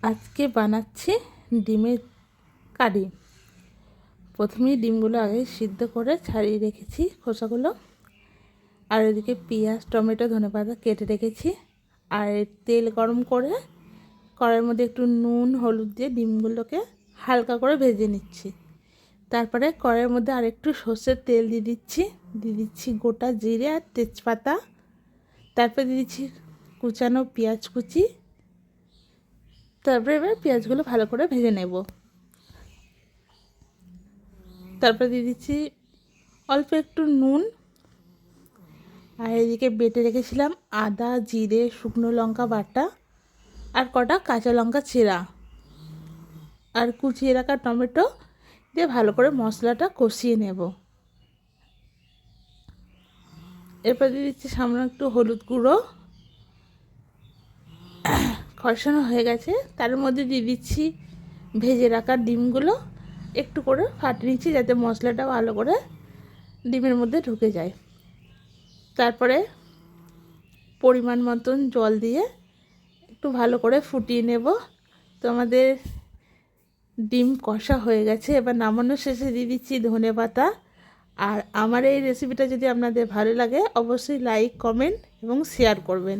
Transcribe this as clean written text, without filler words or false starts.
আজকে বানাচ্ছি ডিমের কারি। প্রথমেই ডিমগুলো আগে সিদ্ধ করে ছাড়িয়ে রেখেছি খোসাগুলো, আর এদিকে পেঁয়াজ, টমেটো, ধনেপাতা কেটে রেখেছি। আর তেল গরম করে কড়াইয়ের মধ্যে একটু নুন হলুদ দিয়ে ডিমগুলোকে হালকা করে ভেজে নিচ্ছি। তারপরে কড়াইয়ের মধ্যে আরেকটু সর্ষের তেল দিয়ে দিচ্ছি গোটা জিরে আর তেজপাতা। তারপরে দিয়ে দিচ্ছি কুচানো পেঁয়াজ কুচি। তারপরে এবার পেঁয়াজগুলো ভালো করে ভেজে নেব। তারপরে দিয়ে দিচ্ছি অল্প একটু নুন। আর এদিকে বেটে রেখেছিলাম আদা, জিরে, শুকনো লঙ্কা বাটা আর কটা কাঁচা লঙ্কা চেরা আর কুচিয়ে রাখা টমেটো দিয়ে ভালো করে মশলাটা কষিয়ে নেব। এরপর দিয়ে দিচ্ছি সামান্য একটু হলুদ গুঁড়ো। কষানো হয়ে গেছে, তার মধ্যে দিয়ে দিচ্ছি ভেজে রাখা ডিমগুলো। একটু করে ফাটিয়ে নিচ্ছি যাতে মশলাটা ভালো করে ডিমের মধ্যে ঢুকে যায়। তারপরে পরিমাণ মতন জল দিয়ে একটু ভালো করে ফুটিয়ে নেব। তো আমাদের ডিম কষা হয়ে গেছে। এবার নামানোর শেষে দিয়ে দিচ্ছি ধনেপাতা। আর আমার এই রেসিপিটা যদি আপনাদের ভালো লাগে অবশ্যই লাইক, কমেন্ট এবং শেয়ার করবেন।